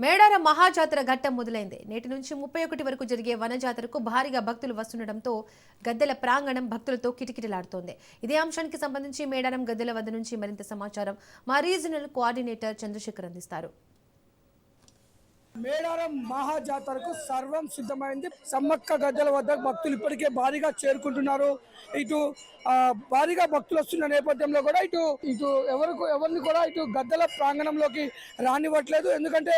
మేడారం మహాజాతర ఘట్టం మొదలైంది. నేటి నుంచి 31 వరకు జరిగే వనజాతరకు భారీగా భక్తులు వస్తుండటంతో గద్దెల ప్రాంగణం భక్తులతో కిటకిటలాడుతోంది. ఇదే అంశానికి సంబంధించి మేడారం గద్దెల వద్ద నుంచి మరింత సమాచారం మా రీజనల్ కోఆర్డినేటర్ చంద్రశేఖర్ అందిస్తారు. మేడారం మహాజాతరకు సర్వం సిద్ధమైంది. సమ్మక్క గద్దెల వద్ద భక్తులు ఇప్పటికే భారీగా చేరుకుంటున్నారు. ఇటు భారీగా భక్తులు వస్తున్న నేపథ్యంలో కూడా ఇటు ఇటు ఎవరిని కూడా ఇటు గద్దెల ప్రాంగణంలోకి రానివ్వట్లేదు. ఎందుకంటే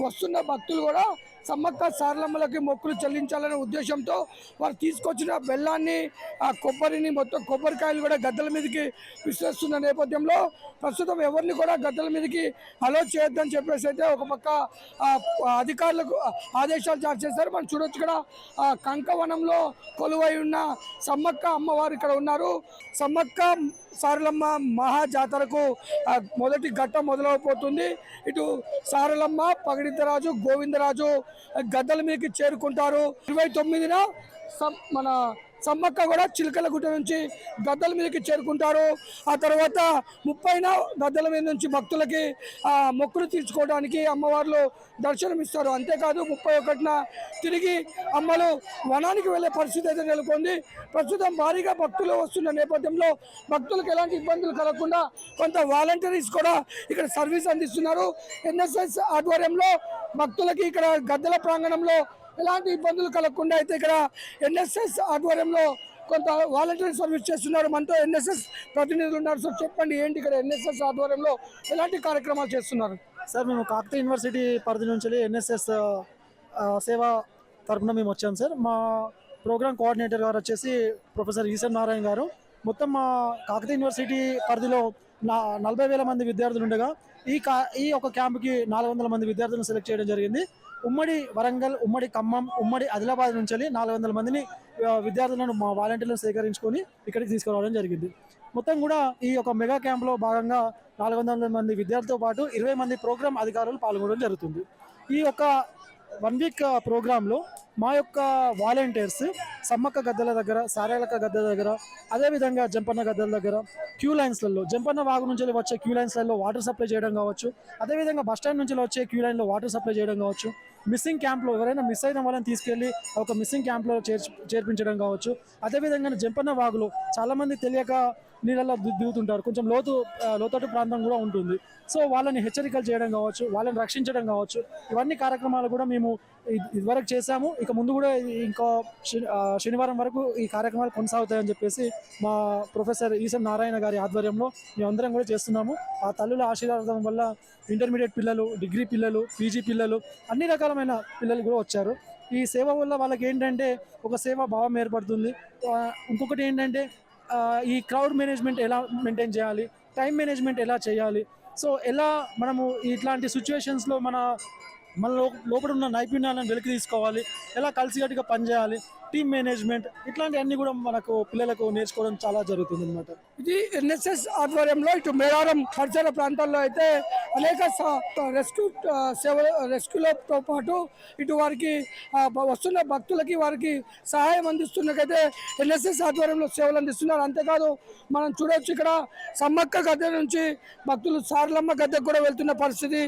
వస్తున్న భక్తులు కూడా సమ్మక్క సారలమ్మలకి మొక్కులు చెల్లించాలనే ఉద్దేశంతో వారు తీసుకొచ్చిన బెల్లాన్ని కొబ్బరిని మొత్తం కొబ్బరికాయలు కూడా గద్దెల మీదకి విసిరేస్తున్న నేపథ్యంలో ప్రస్తుతం ఎవరిని కూడా గద్దెల మీదకి అలో చేయొద్దని చెప్పేసి అయితే ఒక పక్క అధికారులకు ఆదేశాలు జారీ చేశారు. మనం చూడొచ్చు ఇక్కడ కంకవనంలో కొలువై ఉన్న సమ్మక్క అమ్మవారు ఇక్కడ ఉన్నారు. సమ్మక్క సారలమ్మ మహాజాతరకు మొదటి ఘట్టం మొదలైపోతుంది. ఇటు సారలమ్మ, పగిడిద్దరాజు, గోవిందరాజు గద్దెల మీదకి చేరుకుంటారు. 29న మన సమ్మక్క కూడా చిలకలగుట్ట నుంచి గద్దెల మీదకి చేరుకుంటారు. ఆ తర్వాత 30న గద్దెల మీద నుంచి భక్తులకి మొక్కులు తీర్చుకోవడానికి అమ్మవార్లు దర్శనమిస్తారు. అంతేకాదు 31న తిరిగి అమ్మలు వనానికి వెళ్ళే పరిస్థితి అయితే నెలకొంది. ప్రస్తుతం భారీగా భక్తులు వస్తున్న నేపథ్యంలో భక్తులకు ఎలాంటి ఇబ్బందులు కలగకుండా కొంత వాలంటీర్స్ కూడా ఇక్కడ సర్వీస్ అందిస్తున్నారు. ఎన్ఎస్ఎస్ ఆధ్వర్యంలో భక్తులకి ఇక్కడ గద్దెల ప్రాంగణంలో ఎలాంటి ఇబ్బందులు కలగకుండా అయితే ఇక్కడ ఎన్ఎస్ఎస్ ఆధ్వర్యంలో కొంత వాలంటీర్ సర్వీస్ చేస్తున్నారు. మనతో ఎన్ఎస్ఎస్ ప్రతినిధులు ఉన్నారు. సార్ చెప్పండి, ఏంటి ఇక్కడ ఎన్ఎస్ఎస్ ఆధ్వర్యంలో ఎలాంటి కార్యక్రమాలు చేస్తున్నారు? సార్ మేము కాకతీయ యూనివర్సిటీ పరిధి నుంచి ఎన్ఎస్ఎస్ సేవా తరఫున మేము వచ్చాం సార్. మా ప్రోగ్రామ్ కోఆర్డినేటర్ గారు వచ్చేసి ప్రొఫెసర్ ఈశ్వర్ నారాయణ గారు. మొత్తం మా కాకతీయ యూనివర్సిటీ పరిధిలో 40,000 మంది విద్యార్థులు ఉండగా ఈ ఒక క్యాంప్కి 400 మంది విద్యార్థులను సెలెక్ట్ చేయడం జరిగింది. ఉమ్మడి వరంగల్, ఉమ్మడి ఖమ్మం, ఉమ్మడి ఆదిలాబాద్ నుంచి 400 మందిని విద్యార్థులను మా వాలంటీర్లను సేకరించుకొని ఇక్కడికి తీసుకురావడం జరిగింది. మొత్తం కూడా ఈ యొక్క మెగా క్యాంప్లో భాగంగా 400 మంది విద్యార్థులతో పాటు 20 మంది ప్రోగ్రామ్ అధికారులు పాల్గొనడం జరుగుతుంది. ఈ యొక్క 1 వీక్ ప్రోగ్రాంలో మా యొక్క వాలంటీర్స్ సమ్మక్క గద్దెల దగ్గర, సారేలక్క గద్దెల దగ్గర, అదేవిధంగా జంపన్న గద్దెల దగ్గర క్యూ లైన్స్లలో, జంపన్న వాగు నుంచి వచ్చే క్యూ లైన్స్లలో వాటర్ సప్లై చేయడం కావచ్చు, అదేవిధంగా బస్టాండ్ నుంచి వచ్చే క్యూ లైన్లో వాటర్ సప్లై చేయడం కావచ్చు, మిస్సింగ్ క్యాంప్లో ఎవరైనా మిస్ అయిన వాళ్ళని తీసుకెళ్ళి ఒక మిస్సింగ్ క్యాంప్లో చేర్పించడం కావచ్చు, అదేవిధంగా జంపన్న వాగులో చాలామంది తెలియక నీళ్ళల్లో దిగుతుంటారు. కొంచెం లోతట్టు ప్రాంతం కూడా ఉంటుంది. సో వాళ్ళని హెచ్చరికలు చేయడం కావచ్చు, వాళ్ళని రక్షించడం కావచ్చు, ఇవన్నీ కార్యక్రమాలు కూడా మేము ఇదివరకు చేశాము. ఇక ముందు కూడా ఇంకో శనివారం వరకు ఈ కార్యక్రమాలు కొనసాగుతాయని చెప్పేసి మా ప్రొఫెసర్ ఈశ్వర్ నారాయణ గారి ఆధ్వర్యంలో మేమందరం కూడా చేస్తున్నాము. ఆ తల్లుల ఆశీర్వాదం వల్ల ఇంటర్మీడియట్ పిల్లలు, డిగ్రీ పిల్లలు, పీజీ పిల్లలు, అన్ని రకాలమైన పిల్లలు కూడా వచ్చారు. ఈ సేవ వల్ల వాళ్ళకి ఏంటంటే ఒక సేవా భావం ఏర్పడుతుంది. ఇంకొకటి ఏంటంటే ఈ క్రౌడ్ మేనేజ్మెంట్ ఎలా మెయింటైన్ చేయాలి, టైం మేనేజ్మెంట్ ఎలా చేయాలి, సో ఎలా మనము ఇట్లాంటి సిచ్యువేషన్స్లో మన లోపల ఉన్న నైపుణ్యాలను వెలికి తీసుకోవాలి, ఎలా కలిసికట్టుగా పనిచేయాలి, టీమ్ మేనేజ్మెంట్, ఇట్లాంటివన్నీ కూడా మనకు పిల్లలకు నేర్చుకోవడం చాలా జరుగుతుంది అనమాట. ఇది ఎన్ఎస్ఎస్ ఆధ్వర్యంలో ఇటు మేడారం పరిసర ప్రాంతాల్లో అయితే అనేక రెస్క్యూలతో పాటు ఇటు వారికి వస్తున్న భక్తులకి వారికి సహాయం అందిస్తున్నకైతే ఎన్ఎస్ఎస్ ఆధ్వర్యంలో సేవలు అందిస్తున్నారు. అంతేకాదు మనం చూడవచ్చు ఇక్కడ సమ్మక్క గద్దె నుంచి భక్తులు సారలమ్మ గద్దెకు కూడా వెళ్తున్న పరిస్థితి.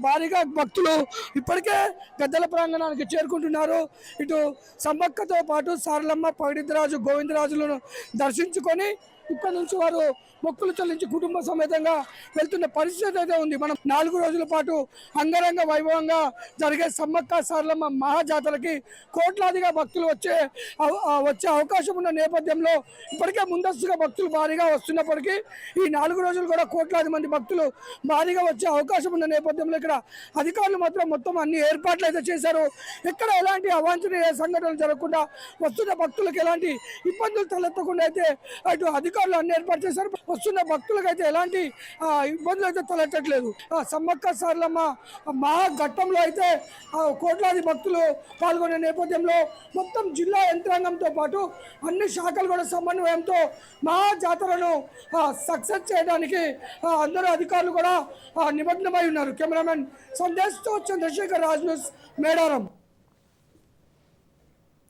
భారీగా భక్తులు ఇప్పటికే గద్దెల ప్రాంగణానికి చేరుకుంటున్నారు. ఇటు సమ్మక్కతో పాటు సారలమ్మ, పగిడిద్దరాజు, గోవిందరాజులను దర్శించుకొని ఇక్కడ నుంచి వారు మొక్కులు చెల్లించి కుటుంబ సమేతంగా వెళ్తున్న పరిస్థితి అయితే ఉంది. మనం 4 రోజుల పాటు అంగరంగ వైభవంగా జరిగే సమ్మక్క సారలమ్మ మహాజాతరకి కోట్లాదిగా భక్తులు వచ్చే అవకాశం ఉన్న నేపథ్యంలో ఇప్పటికే ముందస్తుగా భక్తులు భారీగా వస్తున్నప్పటికీ ఈ 4 రోజులు కూడా కోట్లాది మంది భక్తులు భారీగా వచ్చే అవకాశం ఉన్న నేపథ్యంలో ఇక్కడ అధికారులు మాత్రం మొత్తం అన్ని ఏర్పాట్లు అయితే చేశారు. ఎక్కడ ఎలాంటి అవాంఛనీయ సంఘటనలు జరగకుండా, వస్తున్న భక్తులకు ఎలాంటి ఇబ్బందులు తలెత్తకుండా అయితే అటు అధికారులు అన్ని ఏర్పాటు చేశారు. వస్తున్న భక్తులకైతే ఎలాంటి ఇబ్బందులు అయితే తలెత్తట్లేదు. సమ్మక్క సారలమ్మ మహాఘట్టంలో అయితే కోట్లాది భక్తులు పాల్గొనే నేపథ్యంలో మొత్తం జిల్లా యంత్రాంగంతో పాటు అన్ని శాఖలు కూడా సమన్వయంతో మహాజాతరను సక్సెస్ చేయడానికి అందరూ అధికారులు కూడా నిమగ్నమై ఉన్నారు. కెమెరామెన్ సందేశ్తో చంద్రశేఖర్, రాజ్ న్యూస్, మేడారం.